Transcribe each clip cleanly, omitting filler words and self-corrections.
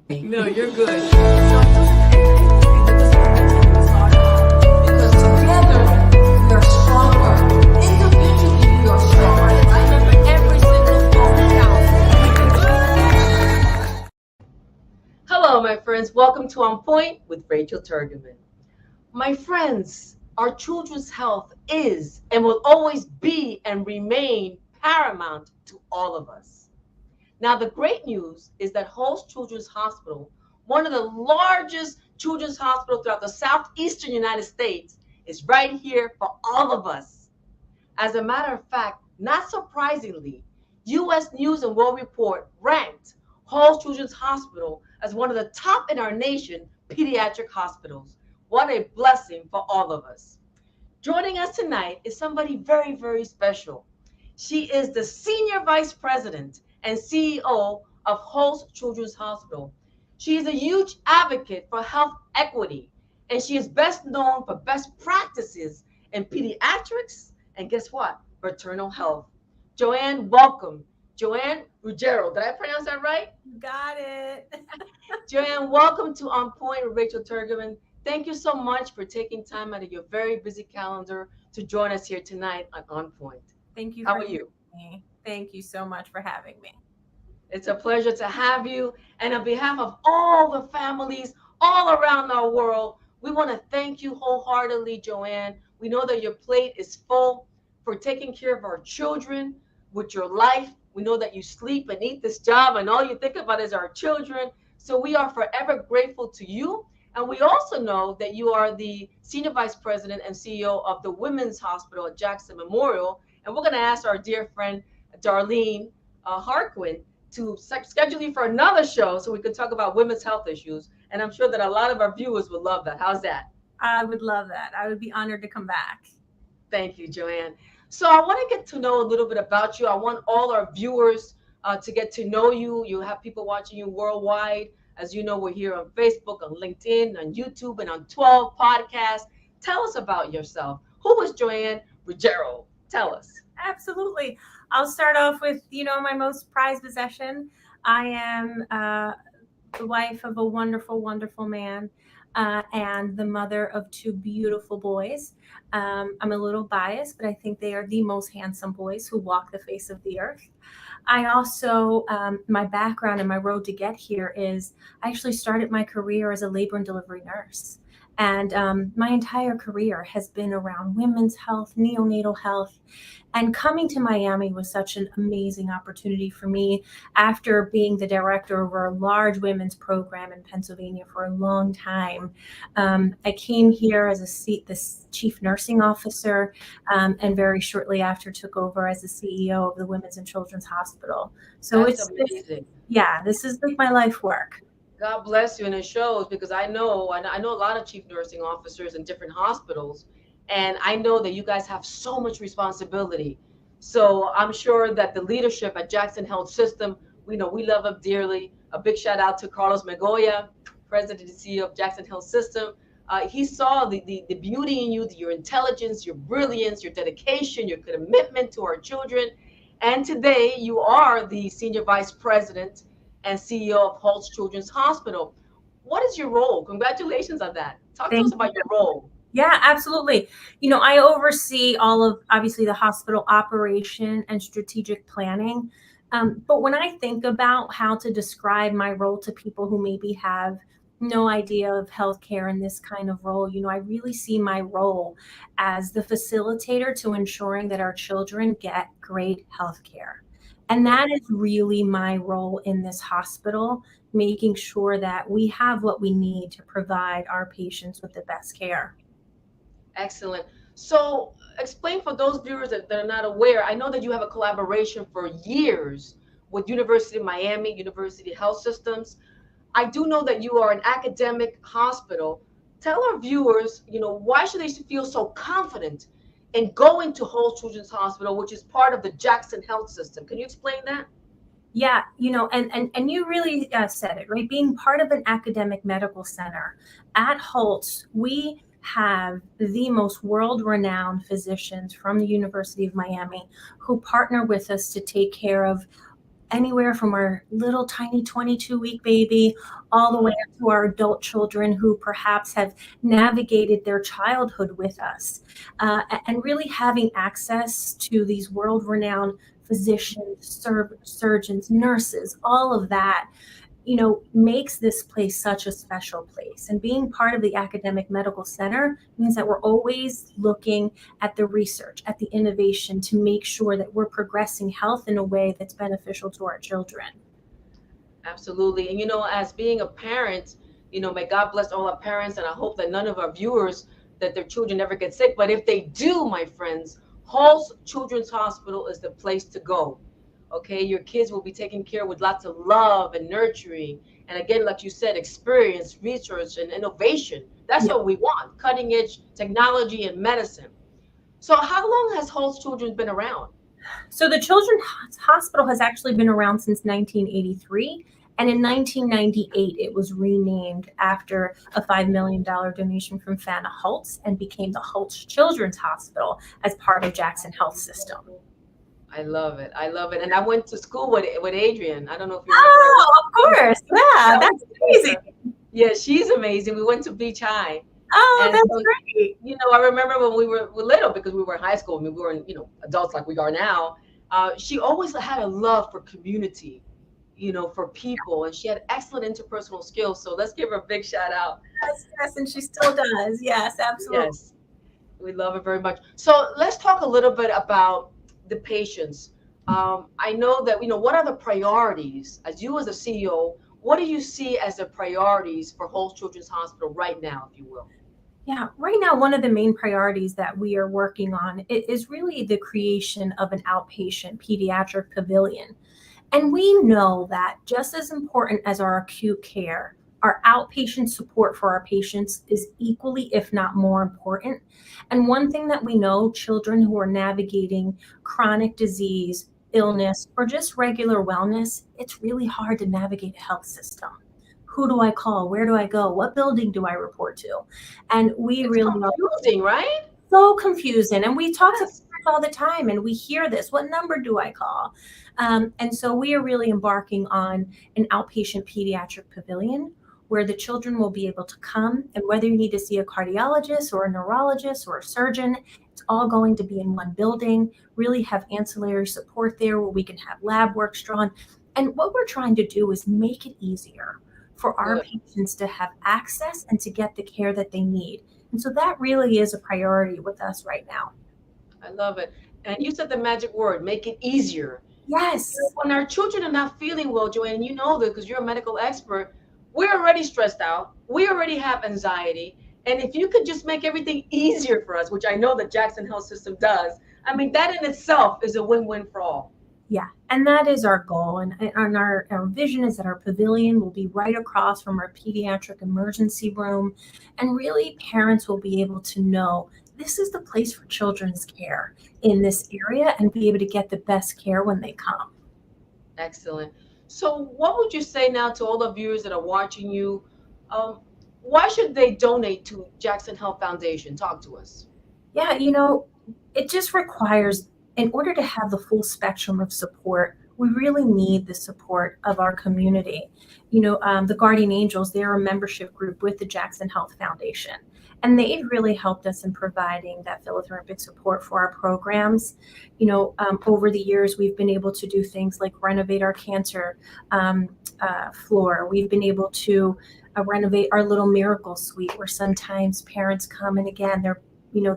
No, you're good. So I feel that this momentum is hard because together we are stronger. Individually we are stronger. I remember every single phone count. Hello, my friends. Welcome to On Point with Rachel Turgeman. My friends, our children's health is and will always be and remain paramount to all of us. Now, the great news is that Holtz Children's Hospital, one of the largest children's hospitals throughout the southeastern United States, is right here for all of us. As a matter of fact, not surprisingly, U.S. News and World Report ranked Holtz Children's Hospital as one of the top in our nation pediatric hospitals. What a blessing for all of us. Joining us tonight is somebody very, very special. She is the Senior Vice President and CEO of Holtz Children's Hospital. She is a huge advocate for health equity, and she is best known for best practices in pediatrics and guess what? Maternal health. Joanne, welcome. Joanne Ruggiero, did I pronounce that right? Got it. Joanne, welcome to On Point with Rachel Turgeman. Thank you so much for taking time out of your very busy calendar to join us here tonight on Point. Thank you. How are you? Me. Thank you so much for having me. It's a pleasure to have you. And on behalf of all the families all around our world, we want to thank you wholeheartedly, Joanne. We know that your plate is full for taking care of our children with your life. We know that you sleep and eat this job, and all you think about is our children. So we are forever grateful to you. And we also know that you are the Senior Vice President and CEO of the Women's Hospital at Jackson Memorial. And we're going to ask our dear friend, Darlene Harquin, to schedule you for another show so we can talk about women's health issues. And I'm sure that a lot of our viewers would love that. How's that? I would love that. I would be honored to come back. Thank you, Joanne. So I want to get to know a little bit about you. I want all our viewers to get to know you. You have people watching you worldwide. As you know, we're here on Facebook, on LinkedIn, on YouTube, and on 12 podcasts. Tell us about yourself. Who is Joanne Ruggiero? Tell us. Absolutely. I'll start off with, my most prized possession. I am the wife of a wonderful, wonderful man and the mother of two beautiful boys. I'm a little biased, but I think they are the most handsome boys who walk the face of the earth. I also, my background and my road to get here is I actually started my career as a labor and delivery nurse. And my entire career has been around women's health, neonatal health. And coming to Miami was such an amazing opportunity for me after being the director over a large women's program in Pennsylvania for a long time. I came here as the chief nursing officer and very shortly after took over as the CEO of the Women's and Children's Hospital. So That's amazing. This is like my life work. God bless you, and it shows because I know a lot of chief nursing officers in different hospitals, and I know that you guys have so much responsibility. So I'm sure that the leadership at Jackson Health System, we love them dearly. A big shout out to Carlos Megoya, President and CEO of Jackson Health System. He saw the beauty in you, your intelligence, your brilliance, your dedication, your commitment to our children. And today you are the Senior Vice President and CEO of Holtz Children's Hospital. What is your role? Congratulations on that. Talk to us about your role. Yeah, absolutely. I oversee all of, obviously, the hospital operation and strategic planning. But when I think about how to describe my role to people who maybe have no idea of healthcare in this kind of role, I really see my role as the facilitator to ensuring that our children get great healthcare. And that is really my role in this hospital, making sure that we have what we need to provide our patients with the best care. Excellent. So explain for those viewers that are not aware, I know that you have a collaboration for years with University of Miami, University Health Systems. I do know that you are an academic hospital. Tell our viewers, why should they feel so confident in going to Holtz Children's Hospital, which is part of the Jackson Health System? Can you explain that? Yeah, and you really said it, right? Being part of an academic medical center at Holtz, we have the most world-renowned physicians from the University of Miami who partner with us to take care of anywhere from our little tiny 22-week baby all the way up to our adult children who perhaps have navigated their childhood with us, and really having access to these world-renowned physicians, surgeons, nurses, all of that, makes this place such a special place. And being part of the academic medical center means that we're always looking at the research, at the innovation to make sure that we're progressing health in a way that's beneficial to our children. Absolutely. And as being a parent, may God bless all our parents, and I hope that none of our viewers that their children never get sick. But if they do, my friends, Holtz Children's Hospital is the place to go. Okay, your kids will be taken care of with lots of love and nurturing. And again, like you said, experience, research, and innovation. That's Yeah. what we want, cutting edge technology and medicine. So how long has Holtz Children's been around? So the Children's Hospital has actually been around since 1983. And in 1998, it was renamed after a $5 million donation from Fana Holtz and became the Holtz Children's Hospital as part of Jackson Health System. I love it. I love it. And I went to school with Adrian. I don't know if you remember. Oh, of course. Yeah, that's amazing. Yeah, she's amazing. We went to Beach High. Oh, and that's great. I remember when we were little, because we were in high school. I mean, we were, adults like we are now. She always had a love for community, for people, and she had excellent interpersonal skills. So let's give her a big shout out. Yes, and she still does. Yes, absolutely. Yes, we love her very much. So let's talk a little bit about the patients. I know that, what are the priorities as you as a CEO? What do you see as the priorities for Holtz Children's Hospital right now, if you will? Yeah, right now, one of the main priorities that we are working on is really the creation of an outpatient pediatric pavilion. And we know that just as important as our acute care, our outpatient support for our patients is equally, if not more important. And one thing that we know, children who are navigating chronic disease, illness, or just regular wellness, it's really hard to navigate a health system. Who do I call? Where do I go? What building do I report to? And it's really confusing, right? So confusing. And we talk to parents all the time, and we hear this. What number do I call? And so we are really embarking on an outpatient pediatric pavilion where the children will be able to come, and whether you need to see a cardiologist or a neurologist or a surgeon, it's all going to be in one building, really have ancillary support there where we can have lab work drawn. And what we're trying to do is make it easier for our patients to have access and to get the care that they need. And so that really is a priority with us right now. I love it. And you said the magic word, make it easier. Yes. When our children are not feeling well, Joanne, you know this because you're a medical expert, we're already stressed out. We already have anxiety. And if you could just make everything easier for us, which I know the Jackson Health System does, I mean, that in itself is a win-win for all. Yeah, and that is our goal. And our vision is that our pavilion will be right across from our pediatric emergency room. And really, parents will be able to know this is the place for children's care in this area and be able to get the best care when they come. Excellent. So what would you say now to all the viewers that are watching you? Why should they donate to Jackson Health Foundation? Talk to us. Yeah, it just requires, in order to have the full spectrum of support, we really need the support of our community. The Guardian Angels, they're a membership group with the Jackson Health Foundation. And they've really helped us in providing that philanthropic support for our programs. Over the years, we've been able to do things like renovate our cancer floor. We've been able to renovate our little miracle suite where sometimes parents come and again,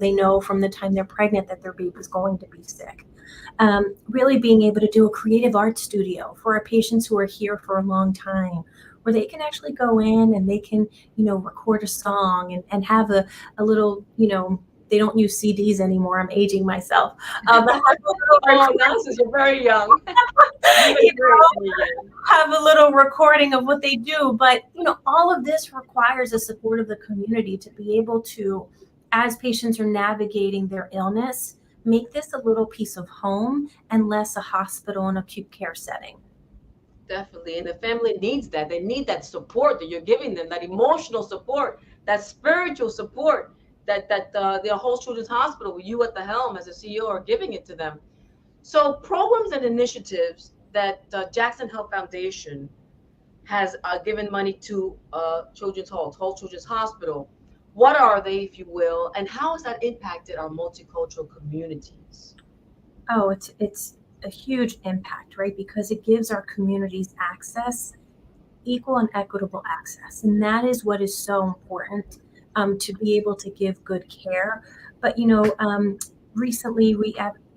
they know from the time they're pregnant that their baby's going to be sick. Really being able to do a creative art studio for our patients who are here for a long time, where they can actually go in and they can, record a song and have a little, they don't use CDs anymore. I'm aging myself. Nonsense, you're very young. Have a little recording of what they do. But, all of this requires the support of the community to be able to, as patients are navigating their illness, make this a little piece of home and less a hospital and acute care setting. Definitely. And the family needs that. They need that support that you're giving them, that emotional support, that spiritual support that the Holtz Children's Hospital, with you at the helm as a CEO, are giving it to them. So programs and initiatives that the Jackson Health Foundation has given money to Children's Holtz Children's Hospital. What are they, if you will, and how has that impacted our multicultural communities? Oh, it's a huge impact, right? Because it gives our communities access, equal and equitable access, and that is what is so important, to be able to give good care. But recently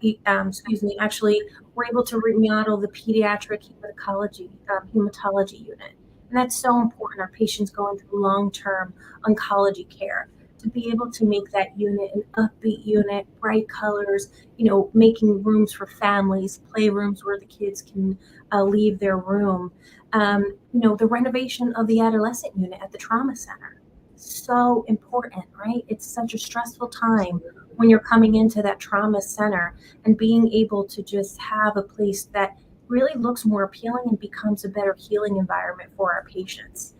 excuse me, actually, we're able to remodel the pediatric hematology unit, and that's so important. Our patients going through long-term oncology care. To be able to make that unit an upbeat unit, bright colors, making rooms for families, playrooms where the kids can leave their room. The renovation of the adolescent unit at the trauma center. So important, right? It's such a stressful time when you're coming into that trauma center, and being able to just have a place that really looks more appealing and becomes a better healing environment for our patients.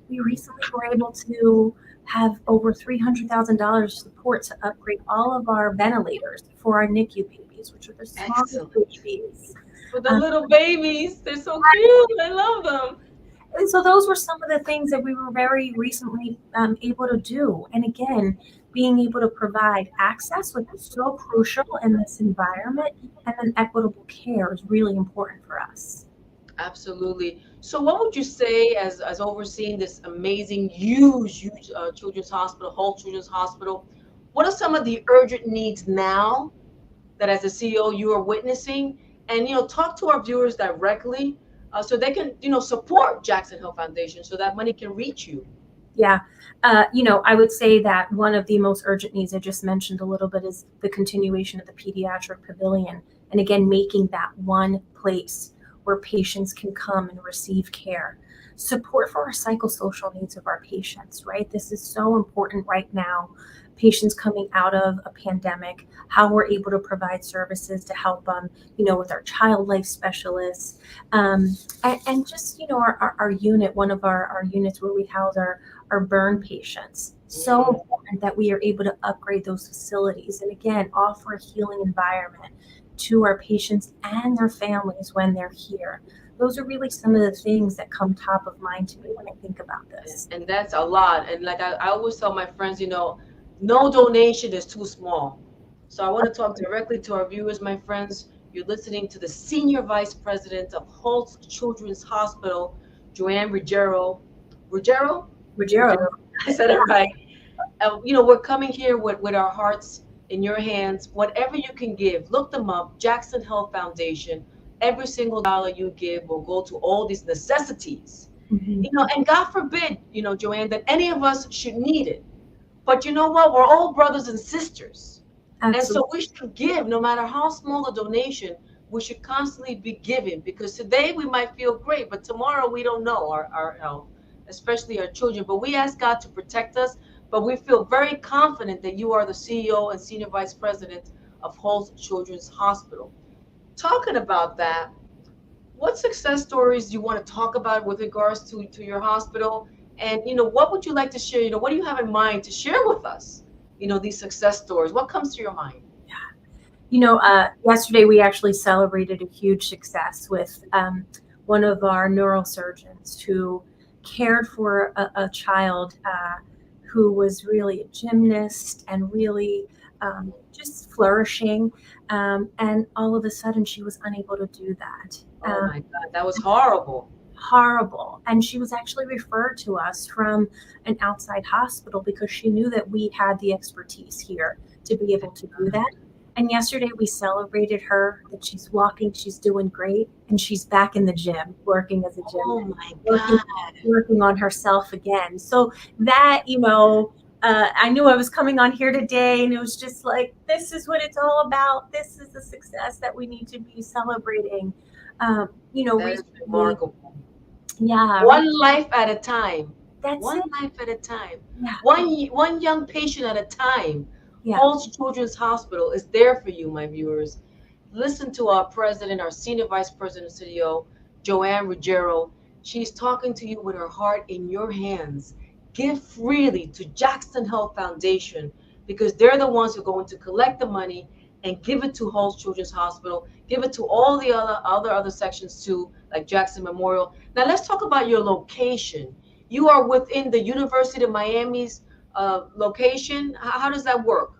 We recently were able to have over $300,000 support to upgrade all of our ventilators for our NICU babies, which are the smallest Excellent. babies. For the Um, little babies, they're so cute. I love them. and so those were some of the things that we were very recently able to do. And again, being able to provide access, which is so crucial in this environment, and then equitable care is really important for us. Absolutely. So, what would you say, as overseeing this amazing, huge children's hospital, whole children's hospital? What are some of the urgent needs now that, as a CEO, you are witnessing? And talk to our viewers directly, so they can support Jackson Health Foundation, so that money can reach you. Yeah. I would say that one of the most urgent needs I just mentioned a little bit is the continuation of the pediatric pavilion. And again, making that one place where patients can come and receive care. Support for our psychosocial needs of our patients, right? This is so important right now. Patients coming out of a pandemic, how we're able to provide services to help them, with our child life specialists, and just, our unit, one of our units where we house our burn patients. So Mm. important that we are able to upgrade those facilities and again offer a healing environment to our patients and their families when they're here. Those are really some of the things that come top of mind to me when I think about this. And that's a lot. And like I always tell my friends, no donation is too small. So I want to talk directly to our viewers, my friends. You're listening to the Senior Vice President of Holtz Children's Hospital, Joanne Ruggiero. Ruggiero? Ruggiero. Ruggiero. I said it right. We're coming here with our hearts in your hands. Whatever you can give, look them up. Jackson Health Foundation. Every single dollar you give will go to all these necessities. Mhm. And God forbid, Joanne, that any of us should need it. But you know what? We're all brothers and sisters. And so Absolutely. we should give, no matter how small the donation, we should constantly be giving, because today we might feel great, but tomorrow we don't know our health, especially our children. But we ask God to protect us. But we feel very confident that you are the CEO and Senior Vice President of Holtz Children's Hospital. Talking about that, what success stories do you want to talk about with regards to your hospital? And what would you like to share? What do you have in mind to share with us? These success stories. What comes to your mind? Yesterday we actually celebrated a huge success with one of our neurosurgeons who cared for a child who was really a gymnast and really just flourishing. And all of a sudden, she was unable to do that. Oh my God, that was horrible. Horrible. And she was actually referred to us from an outside hospital because she knew that we had the expertise here to be able to do that. And yesterday we celebrated her that she's walking, she's doing great, and she's back in the gym, working as a Oh gym, my working, God. working on herself again. So that, I knew I was coming on here today, and it was just like, this is what it's all about. This is the success that we need to be celebrating. That is Recently, remarkable. yeah, One life at a time. that's One it. life at a time. Yeah, One young patient at a time. yeah. Holtz Children's Hospital is there for you, my viewers. Listen to our president, our senior vice president and CEO, Joanne Ruggiero. She's talking to you with her heart in your hands. Give freely to Jackson Health Foundation, because they're the ones who are going to collect the money and give it to Holtz Children's Hospital, give it to all the other sections too, like Jackson Memorial. Now let's talk about your location. You are within the University of Miami's location. How does that work?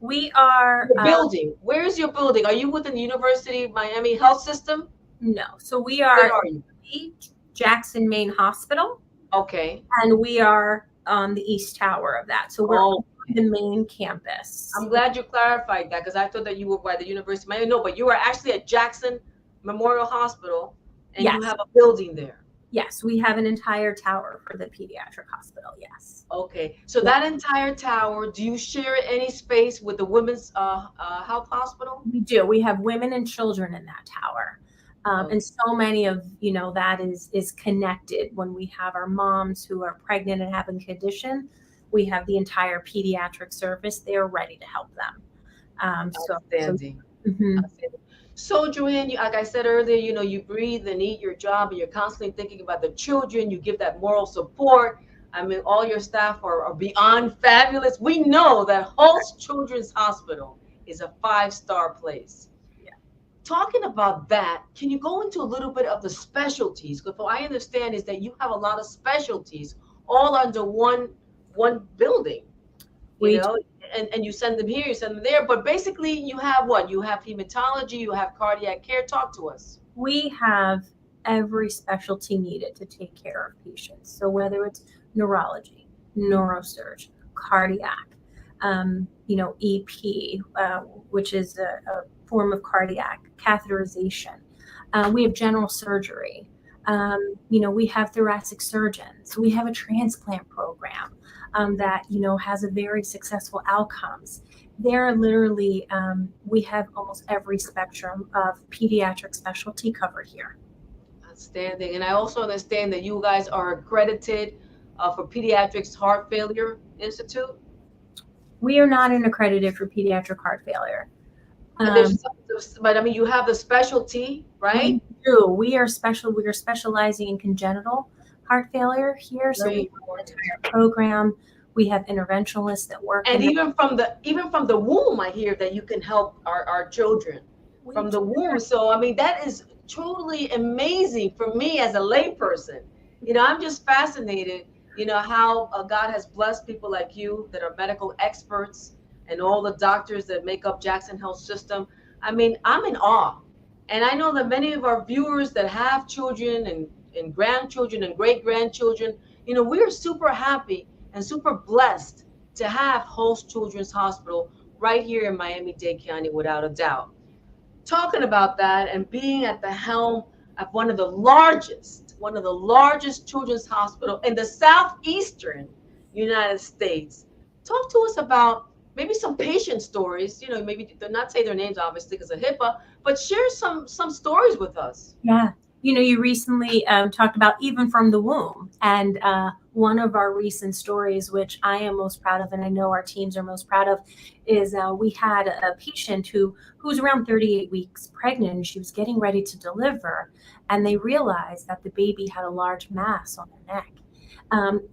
We are The building. Where is your building? Are you within the University of Miami Health System? no, so we Where are are you? the Jackson Main Hospital, Okay. and we are on the East Tower of that. So we're Oh, on the main campus. I'm glad you clarified that because I thought that you were by the University of Miami. No, but you are actually at Jackson Memorial Hospital and you Yes, have a building there. yes, we have an entire tower for the pediatric hospital. Yes. Okay. So Yeah. that entire tower, do you share any space with the Women's Health Hospital? We do. We have women and children in that tower. Okay. And so many of that is connected. When we have our moms who are pregnant and having condition, we have the entire pediatric service there ready to help them. So Outstanding. mhm. Outstanding. So, Joanne, like I said earlier, you breathe and eat your job, and you're constantly thinking about the children. You give that moral support. I mean, all your staff are beyond fabulous. We know that Holtz Children's Hospital is a five-star place. Yeah. Talking about that, can you go into a little bit of the specialties? Because what I understand is that you have a lot of specialties all under one building, you we know, and you send them here, you send them there. But basically, you have what? You have hematology, you have cardiac care. Talk to us. we have every specialty needed to take care of patients. So whether it's neurology, neurosurgery, cardiac, EP, which is a form of cardiac catheterization. We have general surgery. We have thoracic surgeons. We have a transplant program that has a very successful outcomes. There are literally we have almost every spectrum of pediatric specialty covered here. Outstanding. And I also understand that you guys are accredited for Pediatrics Heart Failure Institute. We are not accredited for pediatric heart failure. There's but I mean, you have the specialty, right? We do. We are special. We are specializing in congenital heart failure here. So we Very have an important. entire program. We have interventionalists that work. And even from the womb, I hear that you can help our children from the womb. So I mean, that is truly amazing for me as a layperson. I'm just fascinated. How God has blessed people like you that are medical experts and all the doctors that make up Jackson Health System. I mean, I'm in awe. And I know that many of our viewers that have children and grandchildren and great grandchildren, we are super happy and super blessed to have Holtz Children's Hospital right here in Miami-Dade County, without a doubt. Talking about that and being at the helm of one of the largest children's hospital in the southeastern United States. Talk to us about maybe some patient stories. Maybe they're not say their names obviously because of HIPAA, but share some stories with us. Yeah. You recently talked about even from the womb. And one of our recent stories, which I am most proud of, and I know our teams are most proud of, is we had a patient who was around 38 weeks pregnant, and she was getting ready to deliver. And they realized that the baby had a large mass on their neck.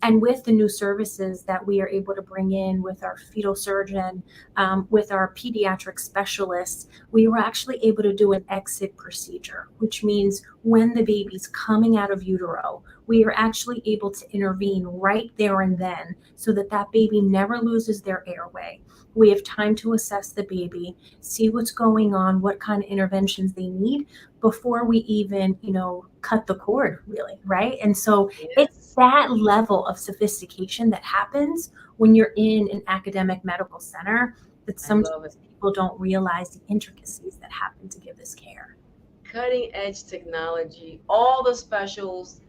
And with the new services that we are able to bring in with our fetal surgeon, with our pediatric specialists, we were actually able to do an exit procedure, which means when the baby's coming out of utero, we are actually able to intervene right there and then so that that baby never loses their airway. We have time to assess the baby, see what's going on, what kind of interventions they need before we even, cut the cord, really, right? And so it's that level of sophistication that happens when you're in an academic medical center that sometimes people don't realize the intricacies that happen to give this care. Cutting edge technology, all the specialties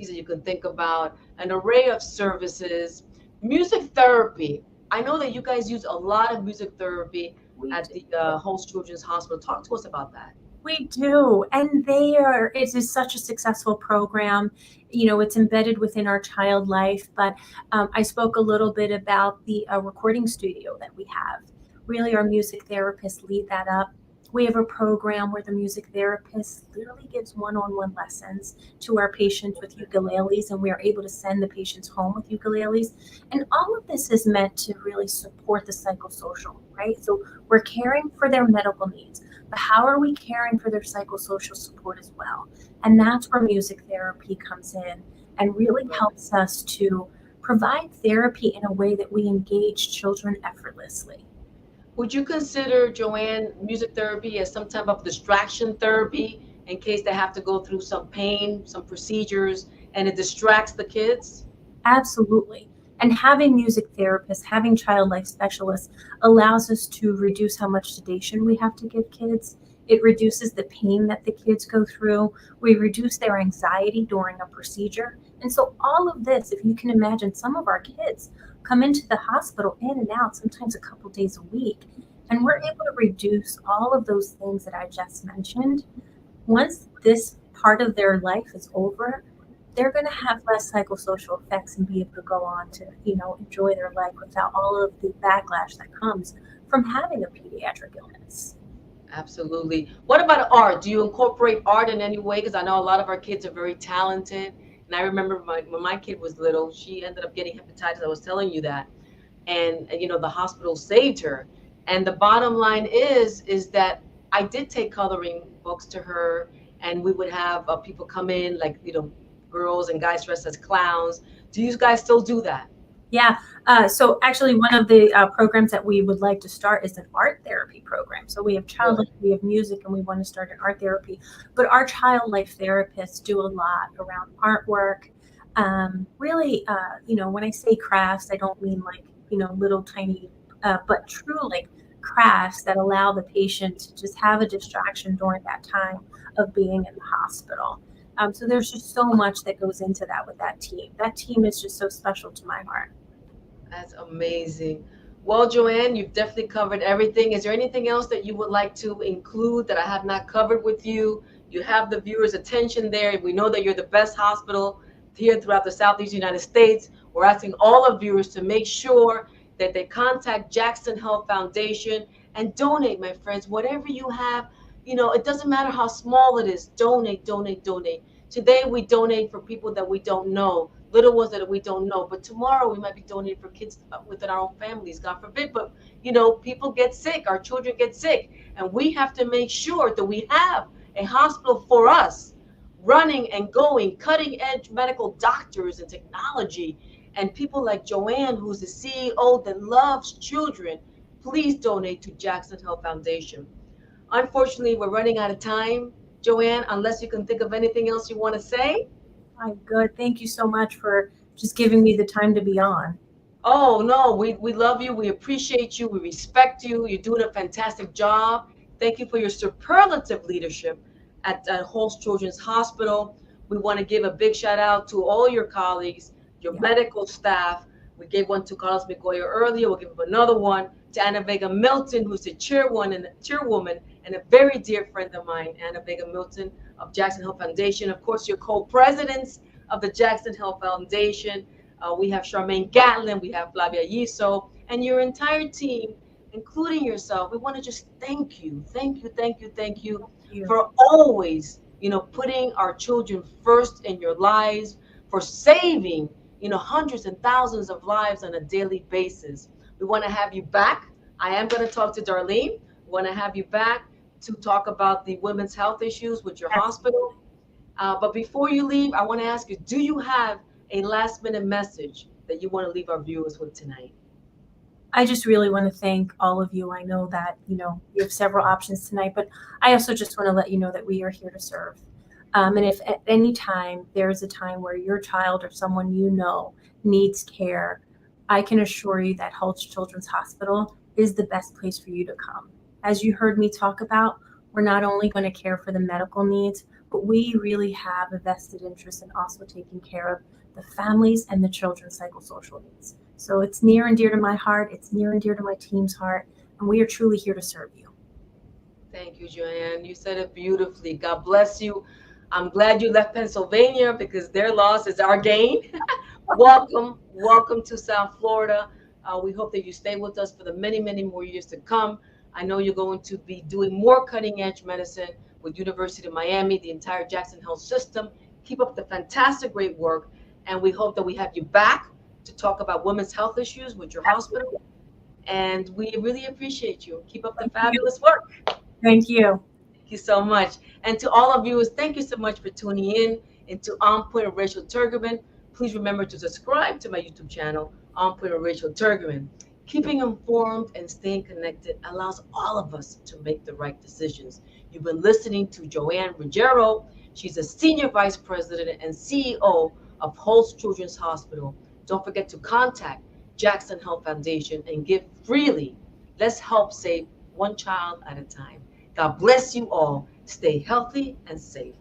that you can think about, an array of services, music therapy. I know that you guys use a lot of music therapy at the Holtz Children's Hospital. Talk to us about that. We do. And it is such a successful program. It's embedded within our child life. But I spoke a little bit about the recording studio that we have. Really, our music therapists lead that up. We have a program where the music therapist literally gives one-on-one lessons to our patients with ukuleles, and we are able to send the patients home with ukuleles. And all of this is meant to really support the psychosocial, right? So we're caring for their medical needs, but how are we caring for their psychosocial support as well? And that's where music therapy comes in and really helps us to provide therapy in a way that we engage children effortlessly. Would you consider, Joanne, music therapy as some type of distraction therapy in case they have to go through some pain, some procedures, and it distracts the kids? Absolutely. And having music therapists, having child life specialists allows us to reduce how much sedation we have to give kids. It reduces the pain that the kids go through. We reduce their anxiety during a procedure. And so, all of this, if you can imagine, some of our kids come into the hospital in and out, sometimes a couple days a week. And we're able to reduce all of those things that I just mentioned. Once this part of their life is over, they're going to have less psychosocial effects and be able to go on to, enjoy their life without all of the backlash that comes from having a pediatric illness. Absolutely. What about art? Do you incorporate art in any way? Because I know a lot of our kids are very talented. And I remember when my kid was little, she ended up getting hepatitis. I was telling you that. And the hospital saved her. And the bottom line is that I did take coloring books to her, and we would have people come in, like, girls and guys dressed as clowns. Do you guys still do that? Yeah. So actually, one of the programs that we would like to start is an art therapy program. So we have child life, we have music, and we want to start an art therapy. But our child life therapists do a lot around artwork. Really, when I say crafts, I don't mean like, little tiny, but true like crafts that allow the patient to just have a distraction during that time of being in the hospital. So there's just so much that goes into that with that team. That team is just so special to my heart. That's amazing. Well, Joanne, you've definitely covered everything. Is there anything else that you would like to include that I have not covered with you? You have the viewers' attention there. We know that you're the best hospital here throughout the Southeast United States. We're asking all of viewers to make sure that they contact Jackson Health Foundation and donate, my friends. Whatever you have, it doesn't matter how small it is. Donate, donate, donate. Today we donate for people that we don't know, little ones that we don't know. But tomorrow we might be donating for kids within our own families, God forbid. But people get sick, our children get sick, and we have to make sure that we have a hospital for us, running and going, cutting edge medical doctors and technology, and people like Joanne, who's the CEO that loves children. Please donate to Jackson Health Foundation. Unfortunately, we're running out of time, Joanne, unless you can think of anything else you want to say. I'm good. Thank you so much for just giving me the time to be on. Oh, no, we love you. We appreciate you. We respect you. You're doing a fantastic job. Thank you for your superlative leadership at Holtz Children's Hospital. We want to give a big shout out to all your colleagues, your medical staff. We gave one to Carlos Migoya earlier. We'll give another one to Anna Vega Milton, who's the chairwoman and a very dear friend of mine, Anna Vega Milton of Jackson Health Foundation. Of course, your co-presidents of the Jackson Health Foundation. We have Charmaine Gatlin, we have Flavia Yiso, and your entire team, including yourself. We want to just thank you, thank you, thank you, thank you for always, putting our children first in your lives, for saving, hundreds and thousands of lives on a daily basis. We want to have you back. I am going to talk to Darlene. We want to have you back to talk about the women's health issues with your hospital. But before you leave, I want to ask you, do you have a last minute message that you want to leave our viewers with tonight? I just really want to thank all of you. I know that, you have several options tonight, but I also just want to let you know that we are here to serve. And if at any time there's a time where your child or someone needs care, I can assure you that Holtz Children's Hospital is the best place for you to come. As you heard me talk about, we're not only going to care for the medical needs, but we really have a vested interest in also taking care of the families and the children's psychosocial needs. So it's near and dear to my heart. It's near and dear to my team's heart. And we are truly here to serve you. Thank you, Joanne. You said it beautifully. God bless you. I'm glad you left Pennsylvania because their loss is our gain. Welcome to South Florida. We hope that you stay with us for the many, many more years to come. I know you're going to be doing more cutting edge medicine with University of Miami, the entire Jackson Health system. Keep up the fantastic great work. And we hope that we have you back to talk about women's health issues with your hospital. And we really appreciate you. Keep up the fabulous work. Thank you. Thank you so much. And to all of viewers, thank you so much for tuning in into On Point with Rachel Turgerman. Please remember to subscribe to my YouTube channel, On Point with Rachel Turgerman. Keeping informed and staying connected allows all of us to make the right decisions. You've been listening to Joanne Ruggiero. She's a Senior Vice President and CEO of Holtz Children's Hospital. Don't forget to contact Jackson Health Foundation and give freely. Let's help save one child at a time. God bless you all. Stay healthy and safe.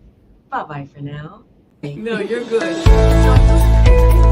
Bye-bye for now. No, you're good.